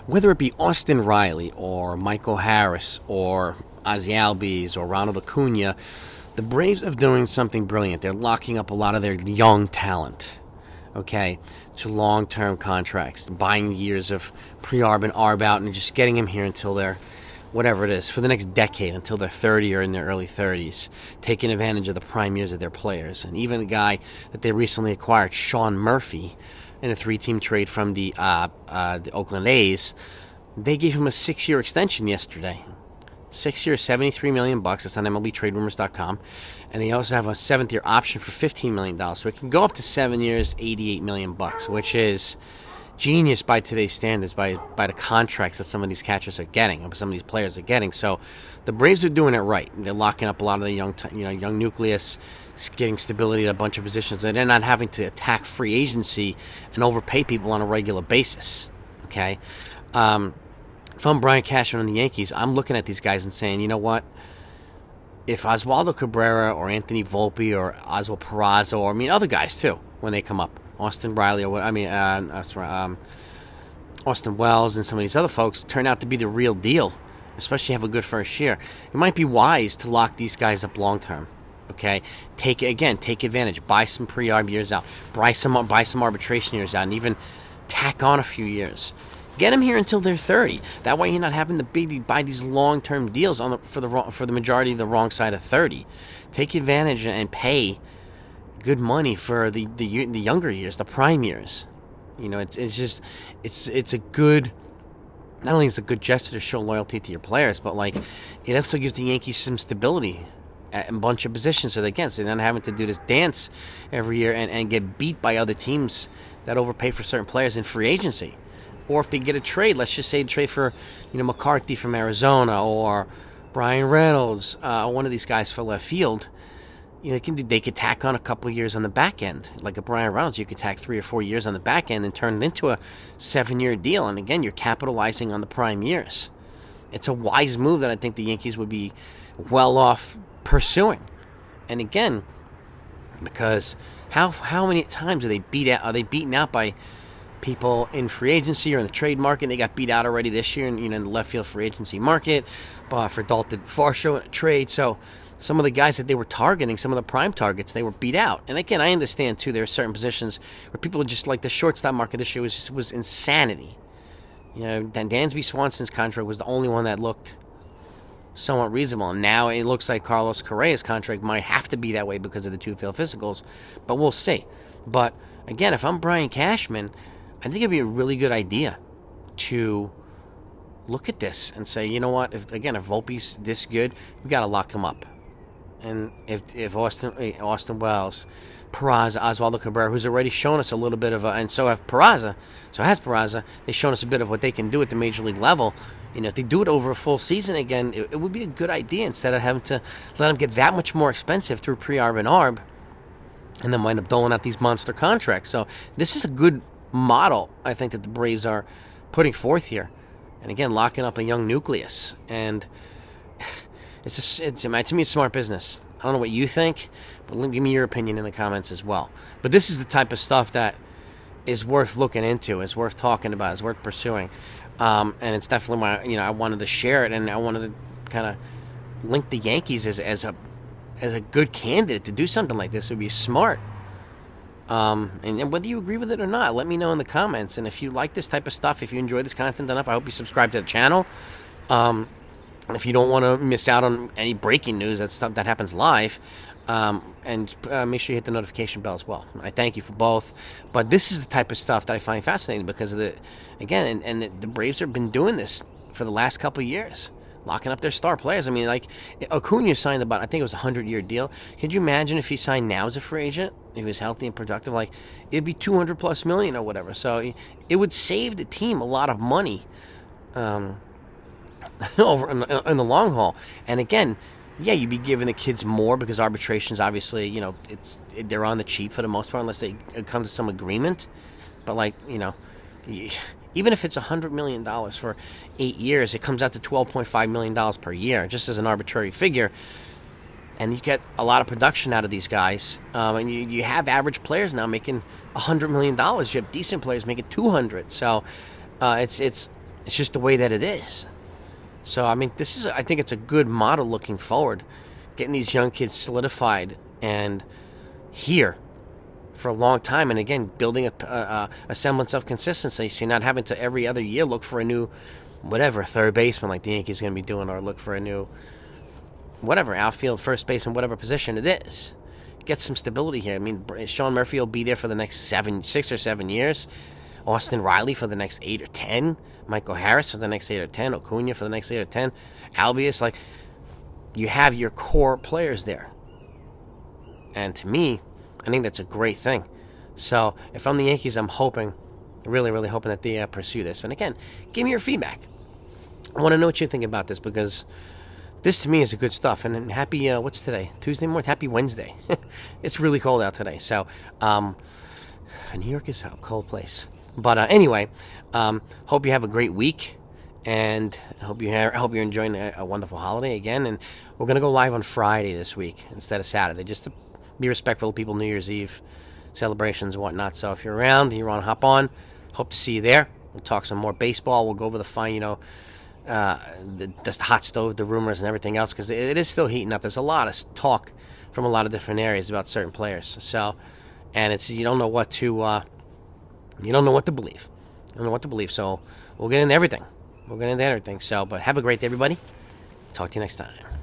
whether it be Austin Riley or Michael Harris or Ozzie Albies or Ronald Acuna, the Braves are doing something brilliant. They're locking up a lot of their young talent, okay, to long-term contracts, buying years of pre-arb and arb out and just getting them here until they're, whatever it is, for the next decade, until they're 30 or in their early 30s, taking advantage of the prime years of their players. And even a guy that they recently acquired, Sean Murphy, in a 3-team trade from the Oakland A's, they gave him a 6-year extension yesterday. 6 years, $73 million. It's on MLBTradeRumors.com. And they also have a 7th-year option for $15 million. So it can go up to 7 years, $88 million, which is genius by today's standards, by the contracts that some of these catchers are getting, some of these players are getting. So the Braves are doing it right. They're locking up a lot of the young nucleus, getting stability at a bunch of positions, and they're not having to attack free agency and overpay people on a regular basis. Okay. If I'm Brian Cashman and the Yankees, I'm looking at these guys and saying, you know what? If Oswaldo Cabrera or Anthony Volpe or Oswald Peraza, or other guys too, when they come up, Austin Riley or Austin Wells and some of these other folks turn out to be the real deal, especially have a good first year, it might be wise to lock these guys up long term. Okay, take advantage, buy some pre-arb years out, buy some arbitration years out, and even tack on a few years. Get them here until they're 30. That way, you're not having to buy these long-term deals for the majority of the wrong side of 30. Take advantage and pay good money for the younger years, the prime years. It's a good. Not only is it a good gesture to show loyalty to your players, but it also gives the Yankees some stability at a bunch of positions. So they're not having to do this dance every year and get beat by other teams that overpay for certain players in free agency. Or if they get a trade, let's just say a trade for, McCarthy from Arizona or Brian Reynolds, one of these guys for left field, they could tack on a couple of years on the back end. Like a Brian Reynolds, you could tack 3 or 4 years on the back end and turn it into a 7-year deal. And again, you're capitalizing on the prime years. It's a wise move that I think the Yankees would be well off pursuing. And again, because how many times are they beaten out by people in free agency or in the trade market? They got beat out already this year in the left field free agency market for Dalton Varsho in a trade. So some of the guys that they were targeting, some of the prime targets, they were beat out. And again, I understand too, there are certain positions where people are just the shortstop market this year was insanity. Dansby Swanson's contract was the only one that looked somewhat reasonable. And now it looks like Carlos Correa's contract might have to be that way because of the 2 field physicals, but we'll see. But again, if I'm Brian Cashman, I think it'd be a really good idea to look at this and say, you know what, if Volpe's this good, we got to lock him up. And if Austin Wells, Peraza, Oswaldo Cabrera, who's already shown us a little bit of and so has Peraza, they've shown us a bit of what they can do at the major league level. If they do it over a full season again, it would be a good idea instead of having to let them get that much more expensive through pre-arb and arb and then wind up doling out these monster contracts. So this is a good model, I think, that the Braves are putting forth here, and again, locking up a young nucleus. And to me, it's smart business. I don't know what you think, but give me your opinion in the comments as well. But this is the type of stuff that is worth looking into, is worth talking about, is worth pursuing, and it's definitely why I wanted to share it, and I wanted to kind of link the Yankees as a good candidate to do something like this. It would be smart. And whether you agree with it or not, let me know in the comments. And if you like this type of stuff, if you enjoy this content enough, I hope you subscribe to the channel. And if you don't want to miss out on any breaking news, that's stuff that happens live, and make sure you hit the notification bell as well. I thank you for both. But this is the type of stuff that I find fascinating because of the Braves have been doing this for the last couple of years, locking up their star players. Acuna signed about, I think it was a 100-year deal. Could you imagine if he signed now as a free agent? He was healthy and productive. It'd be $200+ million or whatever. So it would save the team a lot of money over in the long haul. And again, you'd be giving the kids more because arbitrations, obviously, they're on the cheap for the most part unless they come to some agreement. But even if it's $100 million for 8 years, it comes out to $12.5 million per year, just as an arbitrary figure. And you get a lot of production out of these guys. And you have average players now making $100 million. You have decent players making $200. So it's It's just the way that it is. So, I mean, I think it's a good model looking forward. Getting these young kids solidified and here for a long time. And again, building a semblance of consistency. So you're not having to every other year look for a new, whatever, third baseman like the Yankees are going to be doing, or look for a new, whatever, outfield, first baseman, whatever position it is. Get some stability here. I mean, Sean Murphy will be there for the next 6 or 7 years. Austin Riley for the next 8 or 10. Michael Harris for the next 8 or 10. Acuna for the next 8 or 10. Albius, like, you have your core players there. And to me, I think that's a great thing. So if I'm the Yankees, I'm hoping, really, really hoping that they pursue this. And again, give me your feedback. I want to know what you think about this, because this to me is good stuff. And happy, what's today? Tuesday morning? Happy Wednesday. It's really cold out today. So, New York is a cold place. But anyway, hope you have a great week, and I hope you're enjoying a wonderful holiday again. And we're gonna go live on Friday this week instead of Saturday, just to be respectful of people, New Year's Eve celebrations and whatnot. So if you're around and you want to hop on, hope to see you there. We'll talk some more baseball. We'll go over the fine, the hot stove, the rumors, and everything else, because it is still heating up. There's a lot of talk from a lot of different areas about certain players. So, and it's you don't know what to believe. You don't know what to believe. So we'll get into everything. So, but have a great day, everybody. Talk to you next time.